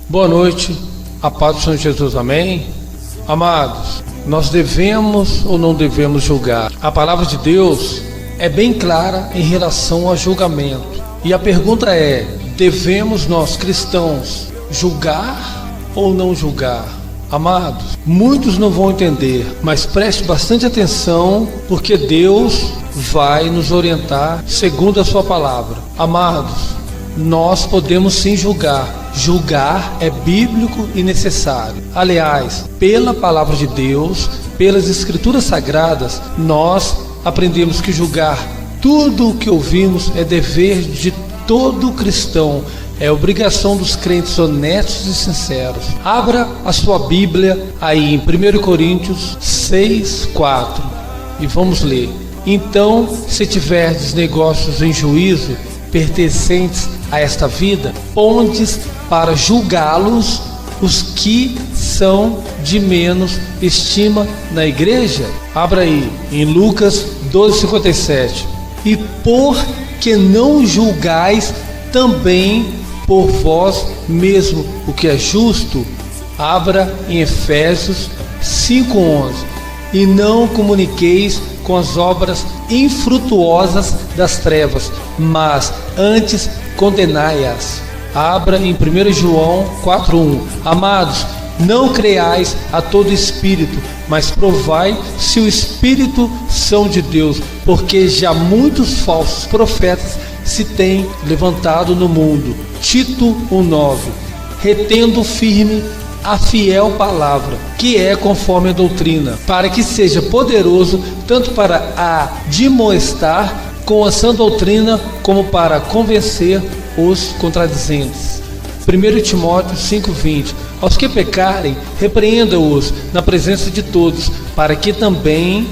Boa noite, a paz do Senhor Jesus, amém? Amados, nós devemos ou não devemos julgar? A palavra de Deus é bem clara em relação ao julgamento. E a pergunta é: devemos nós cristãos julgar ou não julgar? Amados, muitos não vão entender, mas preste bastante atenção, porque Deus vai nos orientar segundo a sua palavra. Amados, nós podemos sim julgar. Julgar é bíblico e necessário. Aliás, pela palavra de Deus, pelas escrituras sagradas, nós aprendemos que julgar tudo o que ouvimos é dever de todo cristão. É obrigação dos crentes honestos e sinceros. Abra a sua Bíblia aí em 1 Coríntios 6:4 e vamos ler. Então, se tiverdes negócios em juízo pertencentes a esta vida, pondes para julgá-los os que são de menos estima na igreja? Abra aí em Lucas 12:57. E por que não julgais também por vós mesmo o que é justo? Abra em Efésios 5:11. E não comuniqueis com as obras infrutuosas das trevas, mas antes condenai-as. Abra em 1 João 4:1. Amados, não creais a todo espírito, mas provai se o espírito são de Deus, porque já muitos falsos profetas se têm levantado no mundo. Tito 1:9. Retendo firme a fiel palavra, que é conforme a doutrina, para que seja poderoso tanto para admoestar com a sã doutrina, como para convencer os contradizentes. 1 Timóteo 5:20. Aos que pecarem, repreenda-os na presença de todos, para que também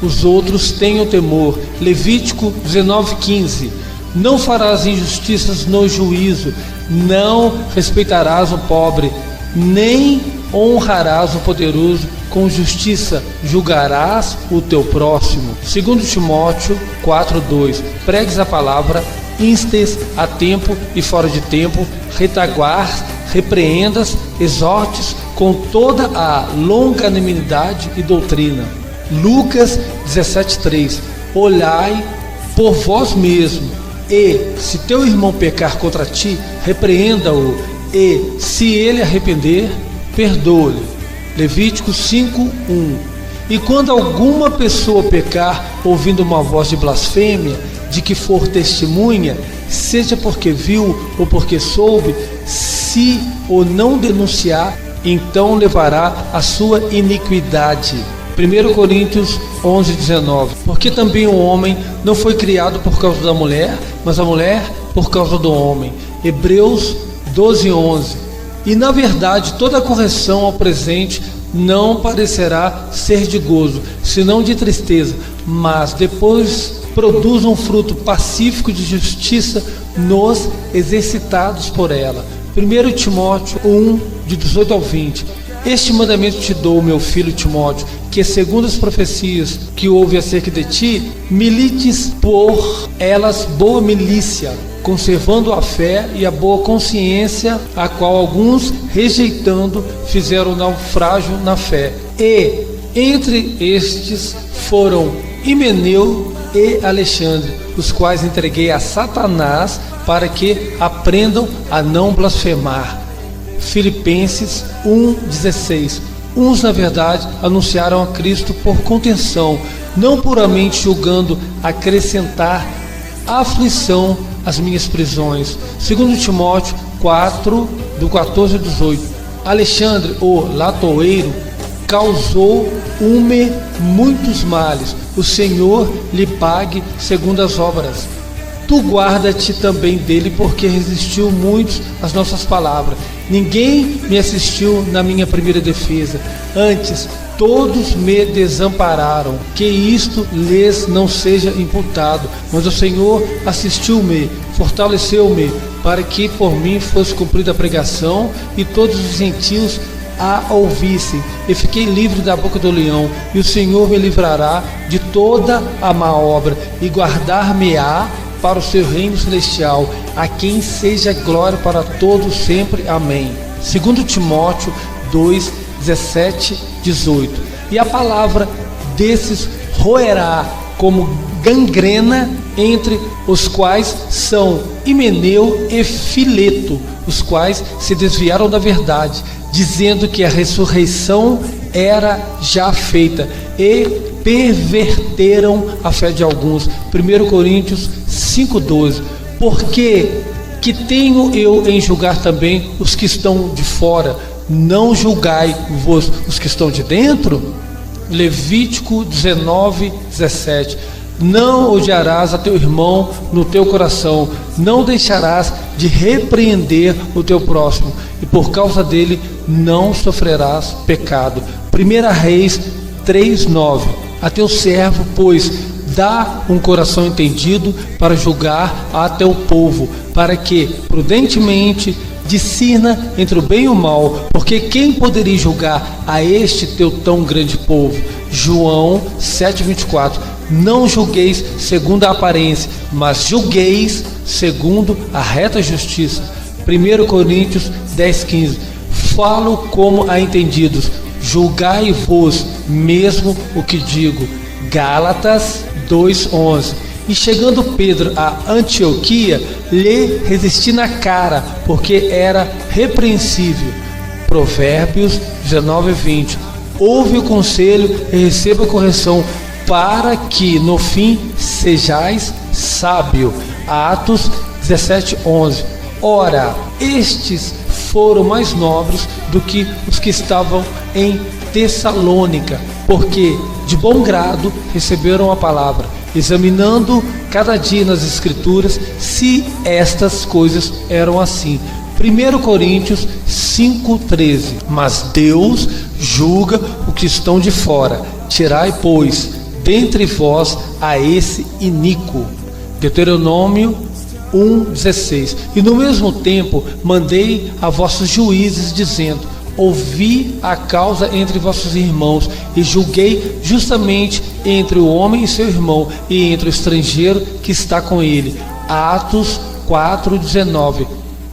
os outros tenham temor. Levítico 19:15. Não farás injustiças no juízo, não respeitarás o pobre, nem honrarás o poderoso, com justiça julgarás o teu próximo. 2 Timóteo 4:2. Pregues a palavra, instes a tempo e fora de tempo, retaguardes, repreendas, exortes com toda a longanimidade e doutrina. Lucas 17:3. Olhai por vós mesmos, e se teu irmão pecar contra ti, repreenda-o, e se ele arrepender, perdoa-lhe. Levítico 5:1. E quando alguma pessoa pecar, ouvindo uma voz de blasfêmia, de que for testemunha, seja porque viu ou porque soube, se o não denunciar, então levará a sua iniquidade. 1 Coríntios 11:19. Porque também o homem não foi criado por causa da mulher, mas a mulher por causa do homem. Hebreus 12:11. E na verdade toda correção ao presente não parecerá ser de gozo, senão de tristeza, mas depois produz um fruto pacífico de justiça nos exercitados por ela. 1 Timóteo 1:18-20. Este mandamento te dou, meu filho Timóteo, que segundo as profecias que houve acerca de ti, milites por elas boa milícia, conservando a fé e a boa consciência, a qual alguns, rejeitando, fizeram naufrágio na fé. E entre estes foram Himeneu e Alexandre, os quais entreguei a Satanás para que aprendam a não blasfemar. Filipenses 1:16. Uns, na verdade, anunciaram a Cristo por contenção, não puramente julgando acrescentar aflição às minhas prisões. 2 Timóteo 4, do 14 ao 18. Alexandre, o latoeiro, causou-me muitos males. O Senhor lhe pague segundo as obras. Tu guarda-te também dele, porque resistiu muitos às nossas palavras. Ninguém me assistiu na minha primeira defesa. Antes, todos me desampararam. Que isto lhes não seja imputado. Mas o Senhor assistiu-me, fortaleceu-me, para que por mim fosse cumprida a pregação e todos os gentios a ouvissem. E fiquei livre da boca do leão. E o Senhor me livrará de toda a má obra e guardar-me-á para o seu reino celestial, a quem seja glória para todos sempre. Amém. 2 Timóteo 2, 17, 18. E a palavra desses roerá como gangrena, entre os quais são Himeneu e Fileto, os quais se desviaram da verdade, dizendo que a ressurreição era já feita, e perverteram a fé de alguns. 1 Coríntios 5,12. Porque que tenho eu em julgar também os que estão de fora? Não julgai-vos os que estão de dentro? Levítico 19, 17. Não odiarás a teu irmão no teu coração, não deixarás de repreender o teu próximo, e por causa dele não sofrerás pecado. 1 Reis 3:9. A teu servo, pois, dá um coração entendido para julgar a teu povo, para que prudentemente discirna entre o bem e o mal, porque quem poderia julgar a este teu tão grande povo? João 7:24. Não julgueis segundo a aparência, mas julgueis segundo a reta justiça. 1 Coríntios 10:15. Falo como a entendidos, julgai-vos mesmo o que digo. Gálatas 2:11. E chegando Pedro a Antioquia, lhe resisti na cara, porque era repreensível. Provérbios 19:20. Ouve o conselho e receba a correção, para que no fim sejais sábio. Atos 17:11. Ora, estes foram mais nobres do que os que estavam em Tessalônica, porque de bom grado receberam a palavra, examinando cada dia nas Escrituras se estas coisas eram assim. 1 Coríntios 5:13. Mas Deus julga o que estão de fora. Tirai, pois, dentre vós a esse iníquo. Deuteronômio 1:16. E no mesmo tempo mandei a vossos juízes, dizendo: ouvi a causa entre vossos irmãos, e julguei justamente entre o homem e seu irmão, e entre o estrangeiro que está com ele. Atos 4:19.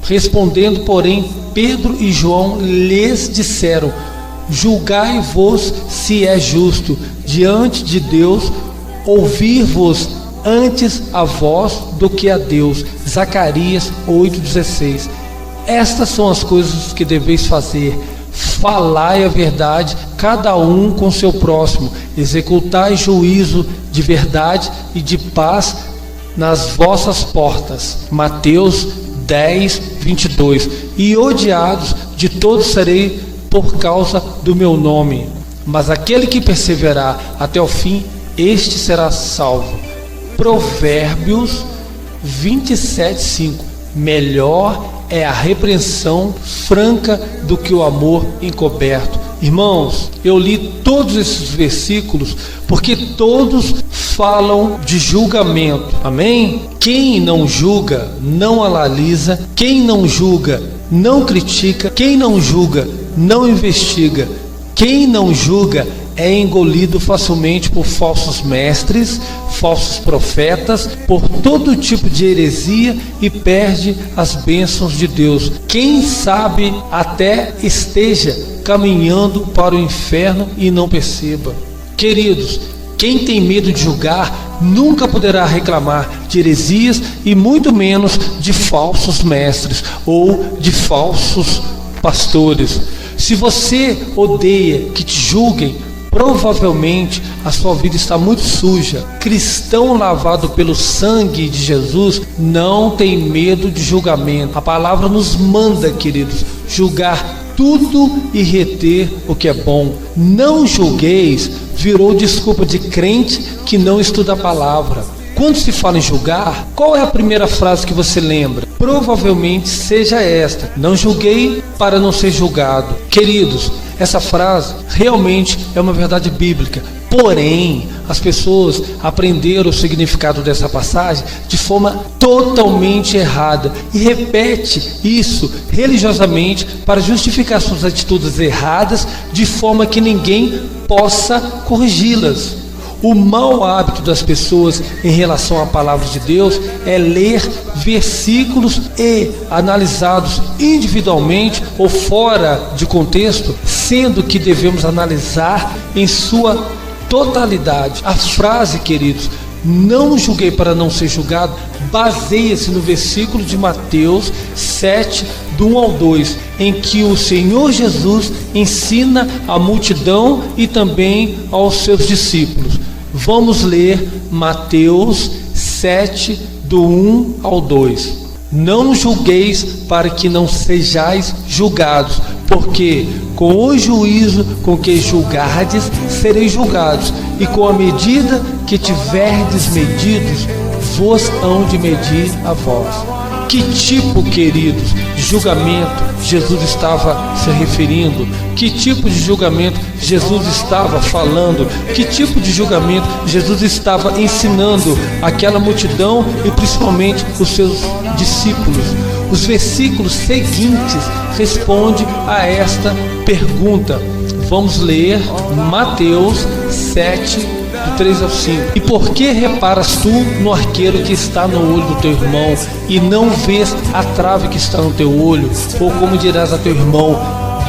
Respondendo, porém, Pedro e João lhes disseram: julgai-vos se é justo diante de Deus ouvir-vos antes a vós do que a Deus. Zacarias 8:16. Estas são as coisas que deveis fazer: falai a verdade, cada um com seu próximo, executai juízo de verdade e de paz nas vossas portas. Mateus 10:22. E odiados de todos serei por causa do meu nome, mas aquele que perseverar até o fim, este será salvo. Provérbios 27:5. Melhor é a repreensão franca do que o amor encoberto. Irmãos, eu li todos esses versículos porque todos falam de julgamento. Amém? Quem não julga não analisa, quem não julga não critica, quem não julga não investiga, quem não julga é engolido facilmente por falsos mestres, falsos profetas, por todo tipo de heresia, e perde as bênçãos de Deus. Quem sabe até esteja caminhando para o inferno e não perceba. Queridos, quem tem medo de julgar nunca poderá reclamar de heresias, e muito menos de falsos mestres ou de falsos pastores. Se você odeia que te julguem, provavelmente a sua vida está muito suja. Cristão lavado pelo sangue de Jesus não tem medo de julgamento. A palavra nos manda, queridos, julgar tudo e reter o que é bom. Não julgueis virou desculpa de crente que não estuda a palavra. Quando se fala em julgar, qual é a primeira frase que você lembra? Provavelmente seja esta: não julguei para não ser julgado. Queridos, essa frase realmente é uma verdade bíblica. Porém, as pessoas aprenderam o significado dessa passagem de forma totalmente errada e repete isso religiosamente para justificar suas atitudes erradas, de forma que ninguém possa corrigi-las. O mau hábito das pessoas em relação à palavra de Deus é ler versículos e analisados individualmente ou fora de contexto, sendo que devemos analisar em sua totalidade. A frase, queridos, não julguei para não ser julgado, baseia-se no versículo de Mateus 7, do 1 ao 2, em que o Senhor Jesus ensina à multidão e também aos seus discípulos. Vamos ler Mateus 7, do 1 ao 2. Não julgueis para que não sejais julgados, porque com o juízo com que julgardes, sereis julgados, e com a medida que tiverdes medidos, vos hão de medir a vós. Que tipo, queridos, de julgamento Jesus estava se referindo? Que tipo de julgamento Jesus estava falando? Que tipo de julgamento Jesus estava ensinando àquela multidão e principalmente os seus discípulos? Os versículos seguintes respondem a esta pergunta. Vamos ler Mateus 7, do 3 ao 5. E por que reparas tu no arqueiro que está no olho do teu irmão, e não vês a trave que está no teu olho? Ou como dirás a teu irmão,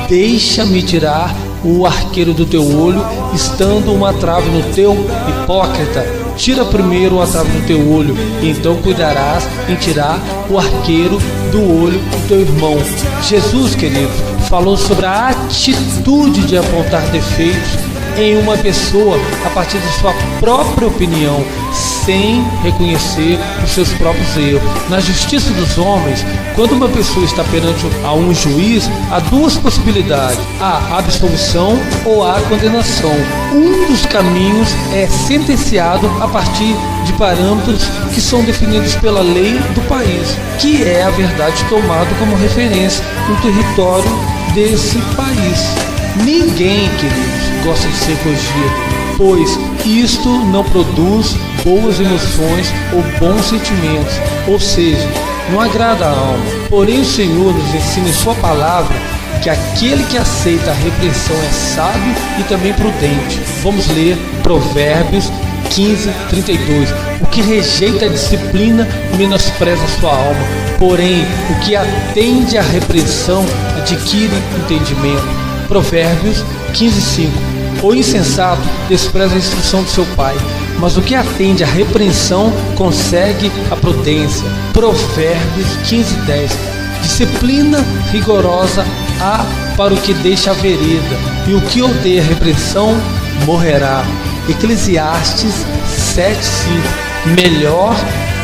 deixa-me tirar o arqueiro do teu olho, estando uma trave no teu? Hipócrita, tira primeiro a trave do teu olho, e então cuidarás em tirar o arqueiro do olho do teu irmão. Jesus, querido, falou sobre a atitude de apontar defeitos em uma pessoa a partir de sua própria opinião, sem reconhecer os seus próprios erros. Na justiça dos homens, quando uma pessoa está perante a um juiz, há duas possibilidades: a absolvição ou a condenação. Um dos caminhos é sentenciado a partir de parâmetros que são definidos pela lei do país, que é a verdade tomada como referência no território desse país. Ninguém, queridos, gosta de ser corrigido, pois isto não produz boas emoções ou bons sentimentos, ou seja, não agrada a alma. Porém, o Senhor nos ensina em sua palavra que aquele que aceita a repreensão é sábio e também prudente. Vamos ler Provérbios 15, 32. O que rejeita a disciplina menospreza a sua alma, porém o que atende à repreensão adquire entendimento. Provérbios 15, 5. O insensato despreza a instrução do seu pai, mas o que atende à repreensão consegue a prudência. Provérbios 15, 10. Disciplina rigorosa há para o que deixa a vereda, e o que odeia a repreensão morrerá. Eclesiastes 7, 5. Melhor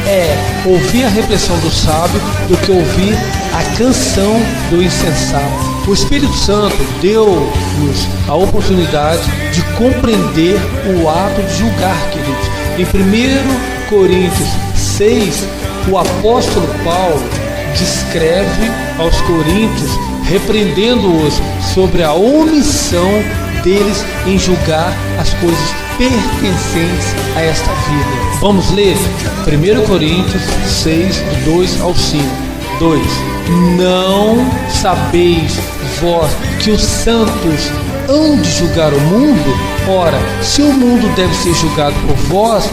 é ouvir a repreensão do sábio do que ouvir a canção do insensato. O Espírito Santo deu-nos a oportunidade de compreender o ato de julgar, queridos. Em 1 Coríntios 6, o apóstolo Paulo descreve aos coríntios, repreendendo-os sobre a omissão deles em julgar as coisas pertencentes a esta vida. Vamos ler 1 Coríntios 6, do 2 ao 5. 2. Não sabeis vós que os santos hão de julgar o mundo? Ora, se o mundo deve ser julgado por vós,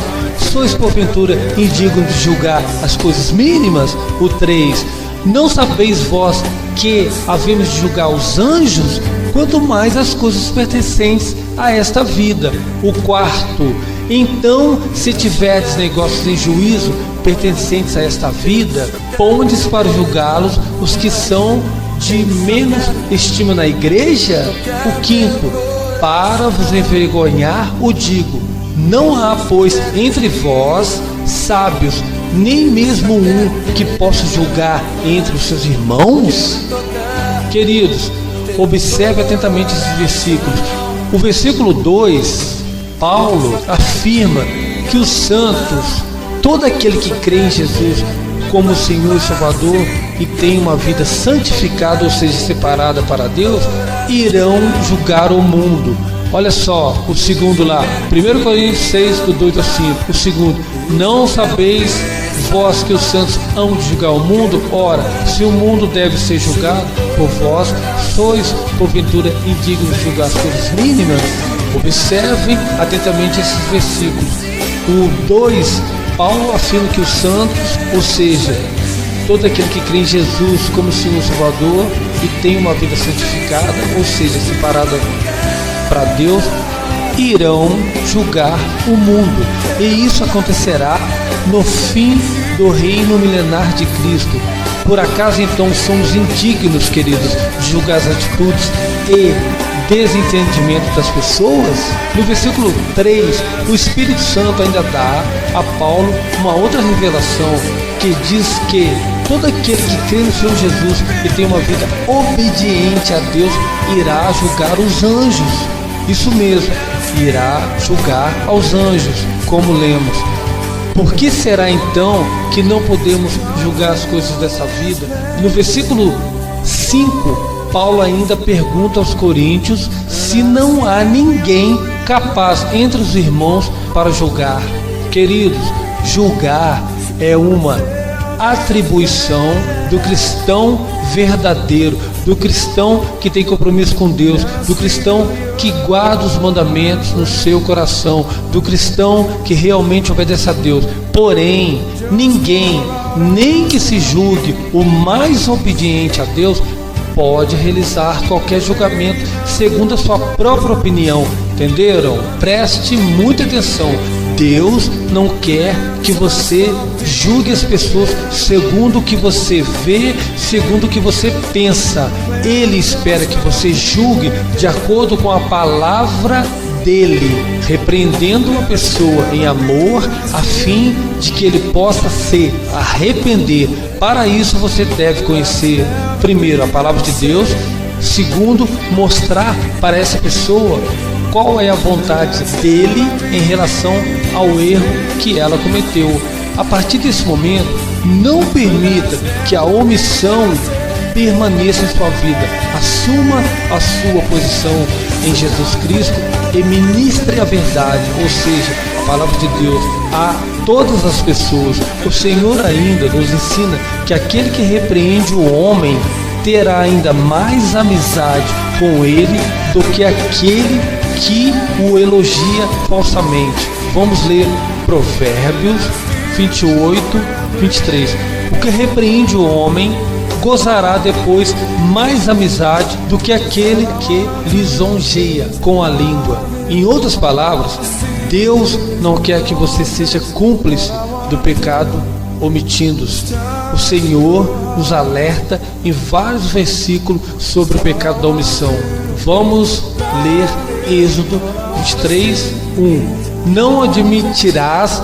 sois porventura indignos de julgar as coisas mínimas? O 3. Não sabeis vós que havemos de julgar os anjos? Quanto mais as coisas pertencentes a esta vida. O 4. Então, se tiverdes negócios em juízo pertencentes a esta vida, pondes para julgá-los os que são de menos estima na igreja? O 5. Para vos envergonhar o digo, não há, pois, entre vós sábios, nem mesmo um que possa julgar entre os seus irmãos? Queridos, observe atentamente esses versículos. O versículo 2, Paulo afirma que os santos, todo aquele que crê em Jesus como Senhor e Salvador e tem uma vida santificada, ou seja, separada para Deus, irão julgar o mundo. Olha só, o segundo lá, 1 Coríntios 6, do 2 ao 5. O segundo, não sabeis vós que os santos hão de julgar o mundo? Ora, se o mundo deve ser julgado por vós, sois porventura indignos de julgar as coisas mínimas? Observem atentamente esses versículos. O 2, Paulo afirma que os santos, ou seja, todo aquele que crê em Jesus como Senhor Salvador e tem uma vida santificada, ou seja, separada para Deus, irão julgar o mundo. E isso acontecerá no fim do reino milenar de Cristo. Por acaso então somos indignos, queridos, de julgar as atitudes e desentendimento das pessoas? No versículo 3, o Espírito Santo ainda dá a Paulo uma outra revelação que diz que todo aquele que crê no Senhor Jesus e tem uma vida obediente a Deus irá julgar os anjos. Isso mesmo, irá julgar aos anjos, como lemos. Por que será então que não podemos julgar as coisas dessa vida? No versículo 5, Paulo ainda pergunta aos coríntios se não há ninguém capaz entre os irmãos para julgar. Queridos, julgar é uma atribuição do cristão verdadeiro, do cristão que tem compromisso com Deus, do cristão que guarda os mandamentos no seu coração, do cristão que realmente obedece a Deus. Porém, ninguém, nem que se julgue o mais obediente a Deus, pode realizar qualquer julgamento segundo a sua própria opinião. Entenderam? Preste muita atenção. Deus não quer que você julgue as pessoas segundo o que você vê, segundo o que você pensa. Ele espera que você julgue de acordo com a palavra dele, repreendendo uma pessoa em amor, a fim de que ele possa se arrepender. Para isso você deve conhecer, primeiro, a palavra de Deus, segundo, mostrar para essa pessoa qual é a vontade dele em relação ao erro que ela cometeu. A partir desse momento, não permita que a omissão permaneça em sua vida. Assuma a sua posição em Jesus Cristo e ministre a verdade, ou seja, a palavra de Deus, a todas as pessoas. O Senhor ainda nos ensina que aquele que repreende o homem terá ainda mais amizade com ele do que aquele que o elogia falsamente. Vamos ler Provérbios 28, 23. O que repreende o homem gozará depois mais amizade do que aquele que lisonjeia com a língua. Em outras palavras, Deus não quer que você seja cúmplice do pecado omitindo-se. O Senhor nos alerta em vários versículos sobre o pecado da omissão. Vamos ler Êxodo 23, 1. Não admitirás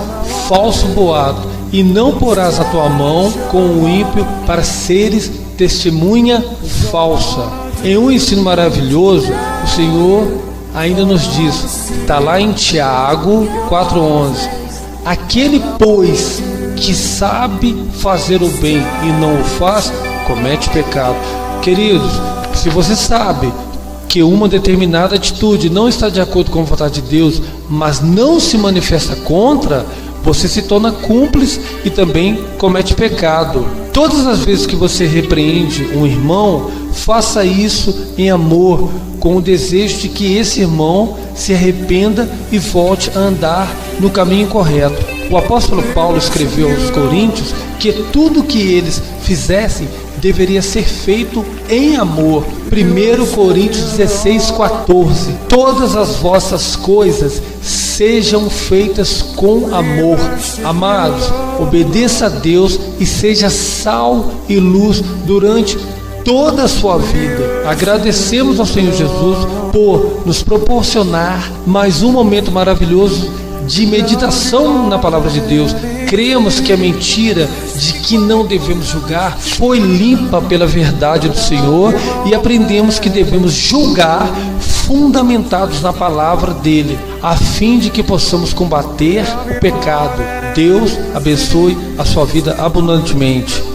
falso boato, e não porás a tua mão com o ímpio para seres testemunha falsa. Em um ensino maravilhoso, o Senhor ainda nos diz, está lá em Tiago 4,11: aquele, pois, que sabe fazer o bem e não o faz, comete pecado. Queridos, se você sabe que uma determinada atitude não está de acordo com a vontade de Deus, mas não se manifesta contra, você se torna cúmplice e também comete pecado. Todas as vezes que você repreende um irmão, faça isso em amor, com o desejo de que esse irmão se arrependa e volte a andar no caminho correto. O apóstolo Paulo escreveu aos Coríntios que tudo que eles fizessem deveria ser feito em amor. 1 Coríntios 16:14. Todas as vossas coisas sejam feitas com amor. Amados, obedeça a Deus e seja sal e luz durante toda a sua vida. Agradecemos ao Senhor Jesus por nos proporcionar mais um momento maravilhoso de meditação na palavra de Deus. Cremos que a mentira de que não devemos julgar foi limpa pela verdade do Senhor e aprendemos que devemos julgar fundamentados na palavra dele, a fim de que possamos combater o pecado. Deus abençoe a sua vida abundantemente.